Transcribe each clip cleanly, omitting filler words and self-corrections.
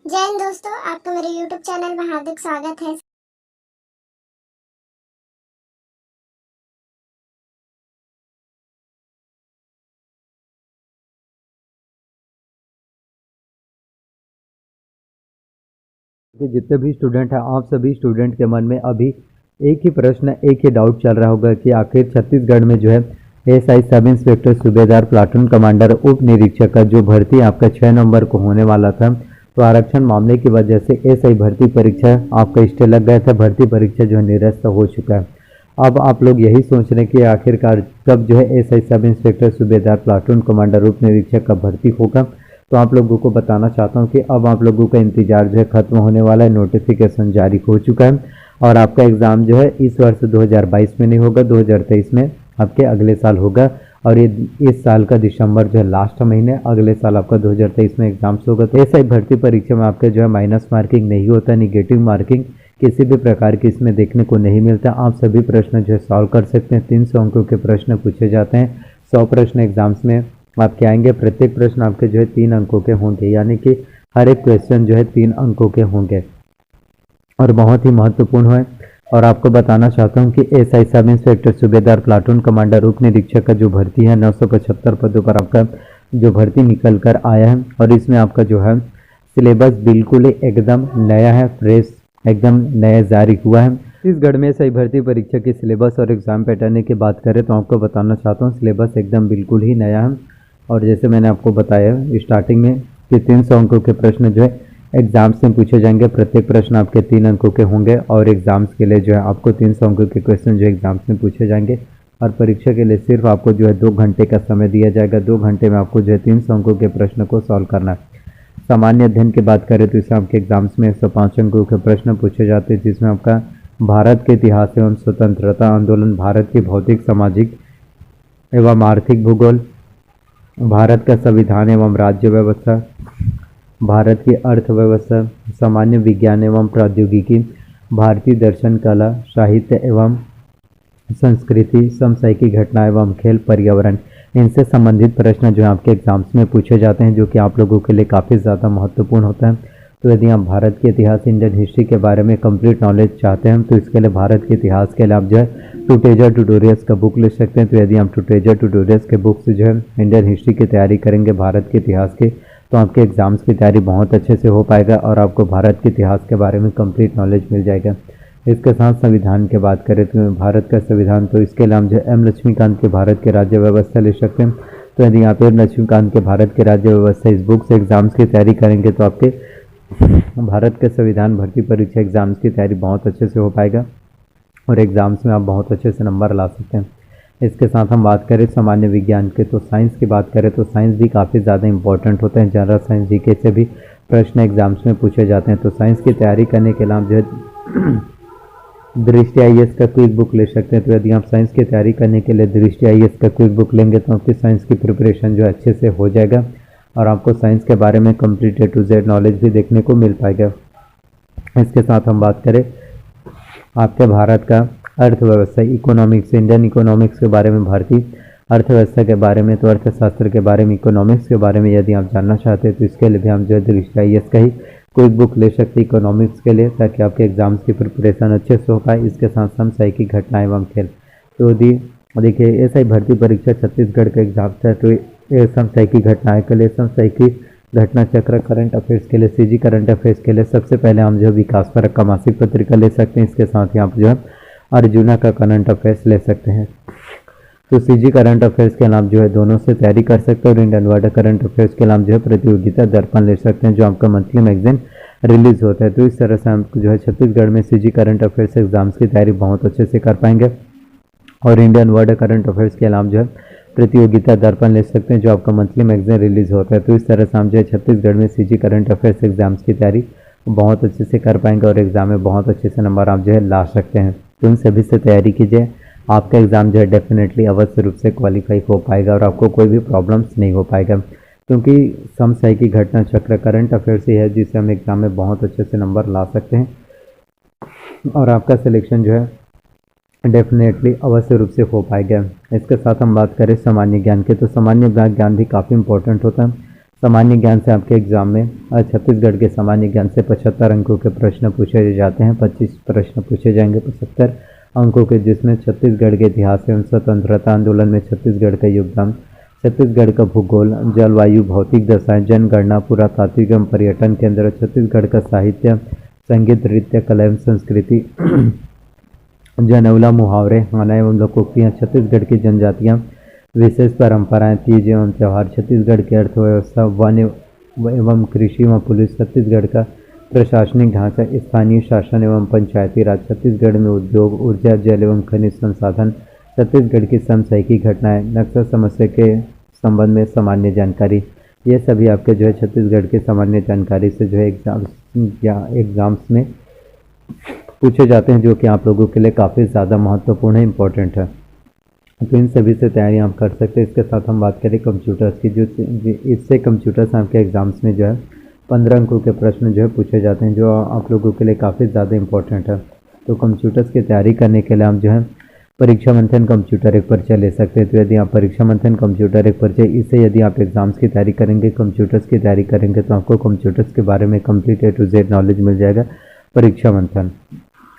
जय हिंद दोस्तों, आपका मेरे YouTube चैनल में हार्दिक स्वागत है। कि जितने भी स्टूडेंट हैं, आप सभी स्टूडेंट के मन में अभी एक ही प्रश्न, एक ही डाउट चल रहा होगा कि आखिर छत्तीसगढ़ में जो है एएसआई सब इंस्पेक्टर, सूबेदार, प्लाटून कमांडर, उप निरीक्षक का जो भर्ती आपका 6 नवंबर को होने वाला था, तो आरक्षण मामले की वजह से एएसआई भर्ती परीक्षा आपका स्टे लग गया था। भर्ती परीक्षा जो है निरस्त हो चुका है। अब आप लोग यही सोच रहे हैं कि आखिरकार कब जो है एएसआई सब इंस्पेक्टर, सूबेदार, प्लाटून कमांडर, उप निरीक्षक का भर्ती होगा। तो आप लोगों को बताना चाहता हूं कि अब आप लोगों का इंतजार जो है खत्म होने वाला है। नोटिफिकेशन जारी हो चुका है और आपका एग्ज़ाम जो है इस वर्ष 2022 में नहीं होगा, 2023 में आपके अगले साल होगा। और ये इस साल का दिसंबर जो है लास्ट महीने, अगले साल आपका 2023 में एग्जाम्स होगा। तो ऐसा ही भर्ती परीक्षा में आपका जो है माइनस मार्किंग नहीं होता, निगेटिव मार्किंग किसी भी प्रकार की इसमें देखने को नहीं मिलता। आप सभी प्रश्न जो है सॉल्व कर सकते हैं। 300 अंकों के प्रश्न पूछे जाते हैं। 100 प्रश्न एग्जाम्स में आपके आएंगे। प्रत्येक प्रश्न आपके जो है 3 अंकों के होंगे, यानी कि हर एक क्वेश्चन जो है 3 अंकों के होंगे और बहुत ही महत्वपूर्ण है। और आपको बताना चाहता हूं कि एएसआई सब इंस्पेक्टर, सूबेदार, प्लाटून कमांडर, उप निरीक्षक का जो भर्ती है 975 पदों पर आपका जो भर्ती निकल कर आया है। और इसमें आपका जो है सिलेबस बिल्कुल ही एकदम नया है, फ्रेश एकदम नया जारी हुआ है। छत्तीसगढ़ में सही भर्ती परीक्षा की सिलेबस और एग्जाम पैटर्न की बात करें तो आपको बताना चाहता हूँ सिलेबस एकदम बिल्कुल ही नया है। और जैसे मैंने आपको बताया स्टार्टिंग में कि 300 अंकों के प्रश्न जो है एग्जाम्स में पूछे जाएंगे। प्रत्येक प्रश्न आपके 3 अंकों के होंगे और एग्जाम्स के लिए जो है आपको 300 अंकों के क्वेश्चन जो एग्जाम्स में पूछे जाएंगे। और परीक्षा के लिए सिर्फ आपको जो है 2 घंटे का समय दिया जाएगा। 2 घंटे में आपको जो है 300 अंकों के प्रश्न को सॉल्व करना है। सामान्य अध्ययन की बात करें तो इसमें आपके एग्जाम्स में 105 अंकों के प्रश्न पूछे जाते हैं, जिसमें आपका भारत के इतिहास एवं स्वतंत्रता आंदोलन, भारत की भौतिक, सामाजिक एवं आर्थिक भूगोल, भारत का संविधान एवं राज्य व्यवस्था, भारत की अर्थव्यवस्था, सामान्य विज्ञान एवं प्रौद्योगिकी, भारतीय दर्शन, कला, साहित्य एवं संस्कृति, समसामयिक घटना एवं खेल, पर्यावरण, इनसे संबंधित प्रश्न जो है आपके एग्जाम्स में पूछे जाते हैं, जो कि आप लोगों के लिए काफ़ी ज़्यादा महत्वपूर्ण होता है। तो यदि आप भारत के इतिहास, इंडियन हिस्ट्री के बारे में कंप्लीट नॉलेज चाहते हैं तो इसके लिए भारत के इतिहास के लिए आप जो है टूटेजर ट्यूटोरियल्स का बुक ले सकते हैं। तो यदि आप टूटेजर ट्यूटोरियल्स के बुक से जो है इंडियन हिस्ट्री की तैयारी करेंगे, भारत के इतिहास की, तो आपके एग्जाम्स की तैयारी बहुत अच्छे से हो पाएगा और आपको भारत के इतिहास के बारे में कंप्लीट नॉलेज मिल जाएगा। इसके साथ संविधान की बात करें तो भारत का संविधान, तो इसके लिए हम जो एम लक्ष्मीकांत के भारत के राज्य व्यवस्था ले सकते हैं। तो यदि आप एम लक्ष्मीकांत के भारत के राज्य व्यवस्था इस बुक से एग्जाम्स की तैयारी करेंगे तो आपके भारत के संविधान भर्ती परीक्षा एग्जाम्स की तैयारी बहुत अच्छे से हो पाएगा और एग्जाम्स में आप बहुत अच्छे से नंबर ला सकते हैं। इसके साथ हम बात करें सामान्य विज्ञान के, तो साइंस की बात करें तो साइंस भी काफ़ी ज़्यादा इंपॉर्टेंट होते हैं। जनरल साइंस, जीके से भी प्रश्न एग्जाम्स में पूछे जाते हैं। तो साइंस की तैयारी करने के लिए आप जो है दृष्टि आईएएस का क्विक बुक ले सकते हैं। तो यदि आप साइंस की तैयारी करने के लिए दृष्टि आईएएस का क्विक बुक लेंगे तो आपकी साइंस की प्रिपरेशन जो अच्छे से हो जाएगा और आपको साइंस के बारे में complete A to Z knowledge भी देखने को मिल पाएगा। इसके साथ हम बात करें आपके भारत का अर्थव्यवस्था, इकोनॉमिक्स, इंडियन इकोनॉमिक्स के बारे में, भारतीय अर्थव्यवस्था के बारे में, तो अर्थशास्त्र के बारे में, इकोनॉमिक्स के बारे में यदि आप जानना चाहते हैं तो इसके लिए भी हम जो है दृष्टि आईएएस का ही क्विक बुक ले सकते हैं इकोनॉमिक्स के लिए, ताकि आपके एग्जाम्स की प्रिपरेशन अच्छे से हो पाए। इसके साथ समसामयिक घटना एवं खेल, तो देखिए ऐसा ही भर्ती परीक्षा छत्तीसगढ़ का एग्जाम था। तो समसामयिक घटनाएं के लिए, समसामयिक घटना चक्र, करंट अफेयर्स के लिए, सीजी करंट अफेयर्स के लिए सबसे पहले हम जो है विकास परक का मासिक पत्रिका ले सकते हैं। इसके साथ ही आप जो है अर्जुना का करंट अफेयर्स ले सकते हैं। तो सीजी करंट अफेयर्स के नाम जो है दोनों से तैयारी कर सकते हैं और इंडियन वर्ल्ड करंट अफेयर्स के नाम जो है प्रतियोगिता दर्पण ले सकते हैं, जो आपका मंथली मैगजीन रिलीज होता है। तो इस तरह से हम जो है छत्तीसगढ़ में सीजी करंट अफेयर्स एग्जाम्स की तैयारी बहुत अच्छे से कर पाएंगे और इंडियन वर्ल्ड करंट अफेयर्स के नाम जो है प्रतियोगिता दर्पण ले सकते हैं, जो आपका मंथली मैगजीन रिलीज होता है। तो इस तरह से हम जो है छत्तीसगढ़ में सीजी करंट अफेयर्स एग्जाम्स की तैयारी बहुत अच्छे से कर पाएंगे और एग्जाम में बहुत अच्छे से नंबर आप जो है ला सकते हैं। तो इन सभी से तैयारी कीजिए, आपका एग्ज़ाम जो है डेफिनेटली अवश्य रूप से क्वालिफाई हो पाएगा और आपको कोई भी प्रॉब्लम्स नहीं हो पाएगा, क्योंकि समसामयिक घटना चक्र, करंट अफेयर्स ही है जिससे हम एग्ज़ाम में बहुत अच्छे से नंबर ला सकते हैं और आपका सिलेक्शन जो है डेफिनेटली अवश्य रूप से हो पाएगा। इसके साथ हम बात करें सामान्य ज्ञान के, तो सामान्य ज्ञान भी काफ़ी इंपॉर्टेंट होता है। सामान्य ज्ञान से आपके एग्जाम में छत्तीसगढ़ के सामान्य ज्ञान से 75 अंकों के प्रश्न पूछे जाते हैं। 25 प्रश्न पूछे जाएंगे 75 अंकों के, जिसमें छत्तीसगढ़ के इतिहास एवं स्वतंत्रता आंदोलन में छत्तीसगढ़ का योगदान, छत्तीसगढ़ का भूगोल, जलवायु, भौतिक दशाएं, जनगणना, पुरातात्विक एवं पर्यटन केंद्र, छत्तीसगढ़ का साहित्य, संगीत, नृत्य, कला एवं संस्कृति, जनौला, मुहावरे, हाना एवं लोकोक्तियाँ, छत्तीसगढ़ की जनजातियाँ, विशेष परंपराएं, तीज एवं त्यौहार, छत्तीसगढ़ की अर्थव्यवस्था, वन एवं कृषि एवं पुलिस, छत्तीसगढ़ का प्रशासनिक ढांचा, स्थानीय शासन एवं पंचायती राज, छत्तीसगढ़ में उद्योग, ऊर्जा, जल एवं खनिज संसाधन, छत्तीसगढ़ की समसामयिक घटनाएं, नक्सल समस्या के संबंध में सामान्य जानकारी। ये सभी आपके जो है छत्तीसगढ़ की सामान्य जानकारी से जो है एग्जाम्स में पूछे जाते हैं, जो कि आप लोगों के लिए काफ़ी ज़्यादा महत्वपूर्ण है, इंपॉर्टेंट है। तो इन सभी से तैयारी आप कर सकते हैं। इसके साथ हम बात करें कंप्यूटर्स की, जो इससे कंप्यूटर्स आपके एग्जाम्स में जो है 15 अंकों के प्रश्न जो है पूछे जाते हैं, जो आप लोगों के लिए काफ़ी ज़्यादा इंपॉर्टेंट है। तो कंप्यूटर्स की तैयारी करने के लिए आप जो है परीक्षा मंथन कंप्यूटर एक परिचय ले सकते हैं। तो यदि आप परीक्षा मंथन कंप्यूटर एक परिचय, इससे यदि आप एग्जाम्स की तैयारी करेंगे, कंप्यूटर्स की तैयारी करेंगे, तो आपको कंप्यूटर्स के बारे में complete A to Z knowledge मिल जाएगा परीक्षा मंथन,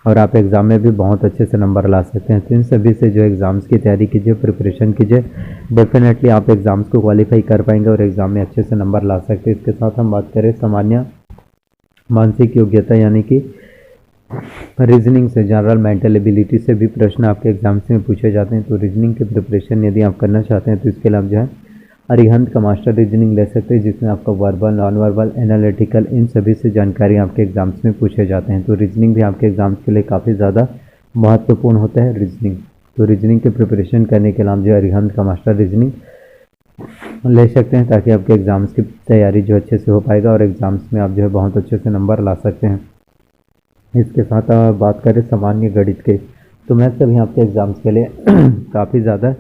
और आप एग्ज़ाम में भी बहुत अच्छे से नंबर ला सकते हैं। तो इन सभी से जो एग्ज़ाम्स की तैयारी कीजिए, प्रिपरेशन कीजिए, डेफिनेटली आप एग्ज़ाम्स को क्वालिफाई कर पाएंगे और एग्ज़ाम में अच्छे से नंबर ला सकते हैं। इसके साथ हम बात करें सामान्य मानसिक योग्यता, यानी कि रीजनिंग से, जनरल मेंटल एबिलिटी से भी प्रश्न आपके एग्जाम्स में पूछे जाते हैं। तो रीजनिंग की प्रिपरेशन यदि आप करना चाहते हैं, तो इसके लिए आप जो है अरिहंत का मास्टर रीजनिंग ले सकते हैं, जिसमें आपका वर्बल, नॉन वर्बल, एनालिटिकल, इन सभी से जानकारी आपके एग्जाम्स में पूछे जाते हैं। तो रीजनिंग भी आपके एग्जाम्स के लिए काफ़ी ज़्यादा महत्वपूर्ण होता है रीजनिंग। तो रीजनिंग की प्रिपरेशन करने के लिए आप जो अरिहंत का मास्टर रीजनिंग ले सकते हैं, ताकि आपके एग्जाम्स की तैयारी जो अच्छे से हो पाएगा और एग्जाम्स में आप जो है बहुत अच्छे से नंबर ला सकते हैं। इसके साथ बात करें सामान्य गणित के, तो मैथ्स भी आपके एग्जाम्स के लिए काफ़ी ज़्यादा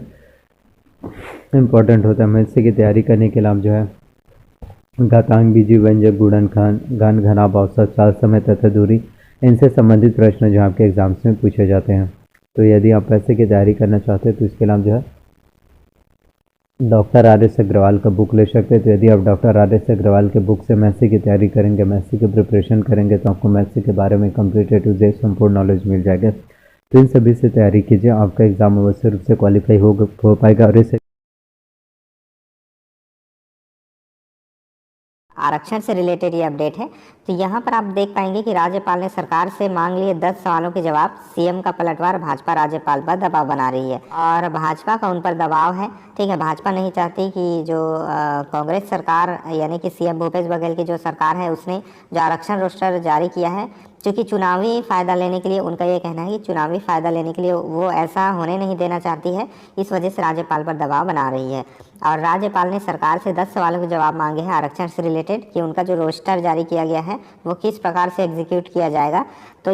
इम्पोर्टेंट होता है। मैथ्स की तैयारी करने के लिए आप जो है घातांक, बीजीय, व्यंजक, गुणनखंड, घन, घनाभ, औसत, चाल, समय तथा दूरी, इनसे संबंधित प्रश्न जो आपके एग्जाम्स में पूछे जाते हैं। तो यदि आप ऐसे की तैयारी करना चाहते हैं, तो इसके लिए आप जो है डॉक्टर RS अग्रवाल का बुक ले सकते हैं। तो यदि आप डॉक्टर RS अग्रवाल के बुक से मैथ्स की तैयारी करेंगे, मैथ्स की प्रिपरेशन करेंगे, तो आपको मैथ्स के बारे में कंप्लीट A to Z संपूर्ण नॉलेज मिल जाएगा। तो इन सभी से तैयारी कीजिए, आपका एग्जाम अवश्य रूप से क्वालिफाई हो पाएगा। और इस आरक्षण से रिलेटेड ये अपडेट है। तो यहाँ पर आप देख पाएंगे कि राज्यपाल ने सरकार से मांग लिए 10 सवालों के जवाब। सीएम का पलटवार, भाजपा राज्यपाल पर दबाव बना रही है और भाजपा का उन पर दबाव है। ठीक है, भाजपा नहीं चाहती कि जो कांग्रेस सरकार यानी कि सीएम भूपेश बघेल की जो सरकार है, उसने जो आरक्षण रोस्टर जारी किया है, क्योंकि चुनावी फ़ायदा लेने के लिए, उनका ये कहना है कि चुनावी फ़ायदा लेने के लिए वो ऐसा होने नहीं देना चाहती है, इस वजह से राज्यपाल पर दबाव बना रही है। और राज्यपाल ने सरकार से 10 सवालों के जवाब मांगे हैं आरक्षण से रिलेटेड, कि उनका जो रोस्टर जारी किया गया है वो किस प्रकार से एग्जीक्यूट किया जाएगा। तो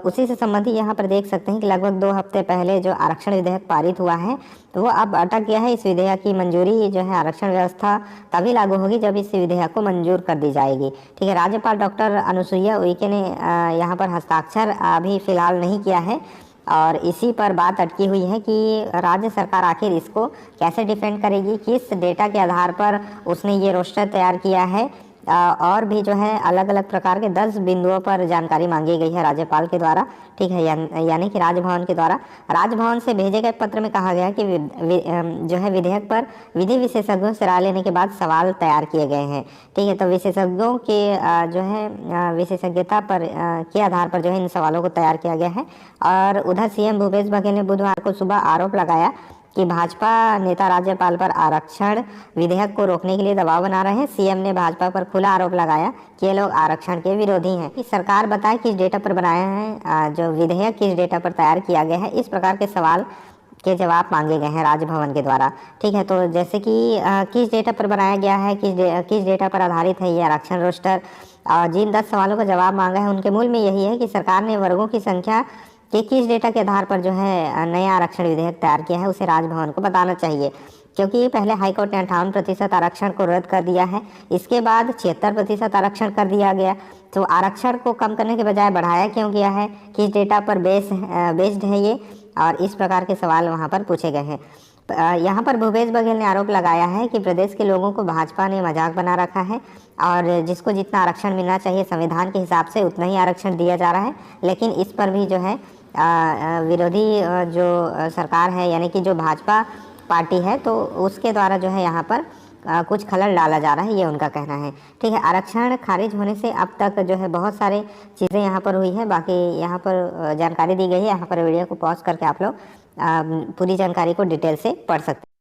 उसी से संबंधित यहाँ पर देख सकते हैं कि लगभग 2 हफ्ते पहले जो आरक्षण विधेयक पारित हुआ है, तो वो अब अटक गया है। इस विधेयक की मंजूरी जो है आरक्षण व्यवस्था तभी लागू होगी जब इस विधेयक को मंजूर कर दी जाएगी। ठीक है, राज्यपाल डॉक्टर अनुसुईया उइके ने यहाँ पर हस्ताक्षर अभी फिलहाल नहीं किया है और इसी पर बात अटकी हुई है कि राज्य सरकार आखिर इसको कैसे डिफेंड करेगी, किस डेटा के आधार पर उसने ये रोस्टर तैयार किया है। और भी जो है अलग अलग प्रकार के 10 बिंदुओं पर जानकारी मांगी गई है राज्यपाल के द्वारा। ठीक है, यानी कि राजभवन के द्वारा राजभवन से भेजे गए पत्र में कहा गया कि जो है विधेयक पर विधि विशेषज्ञों से राय लेने के बाद सवाल तैयार किए गए हैं। ठीक है, तो विशेषज्ञों के जो है विशेषज्ञता पर के आधार पर जो है इन सवालों को तैयार किया गया है। और उधर सीएम भूपेश बघेल ने बुधवार को सुबह आरोप लगाया कि भाजपा नेता राज्यपाल पर आरक्षण विधेयक को रोकने के लिए दबाव बना रहे हैं। सीएम ने भाजपा पर खुला आरोप लगाया कि ये लोग आरक्षण के विरोधी हैं। कि सरकार बताए किस डेटा पर बनाया है जो विधेयक, किस डेटा पर तैयार किया गया है, इस प्रकार के सवाल के जवाब मांगे गए हैं राजभवन के द्वारा। ठीक है, तो जैसे कि किस डेटा पर बनाया गया है, किस डेटा पर आधारित है ये आरक्षण रोस्टर, और जिन 10 सवालों का जवाब मांगा है उनके मूल में यही है कि सरकार ने वर्गों की संख्या कि किस डेटा के आधार पर जो है नया आरक्षण विधेयक तैयार किया है, उसे राजभवन को बताना चाहिए। क्योंकि पहले हाईकोर्ट ने 58% आरक्षण को रद्द कर दिया है, इसके बाद 76% आरक्षण कर दिया गया। तो आरक्षण को कम करने के बजाय बढ़ाया क्यों गया है, किस डेटा पर बेस्ड है ये, और इस प्रकार के सवाल वहाँ पर पूछे गए हैं। यहाँ पर भूपेश बघेल ने आरोप लगाया है कि प्रदेश के लोगों को भाजपा ने मजाक बना रखा है और जिसको जितना आरक्षण मिलना चाहिए संविधान के हिसाब से उतना ही आरक्षण दिया जा रहा है, लेकिन इस पर भी जो है विरोधी जो सरकार है यानी कि जो भाजपा पार्टी है तो उसके द्वारा जो है यहाँ पर कुछ खलल डाला जा रहा है, ये उनका कहना है। ठीक है, आरक्षण खारिज होने से अब तक जो है बहुत सारे चीज़ें यहाँ पर हुई है, बाकी यहाँ पर जानकारी दी गई है। यहाँ पर वीडियो को पॉज करके आप लोग पूरी जानकारी को डिटेल से पढ़ सकते हैं।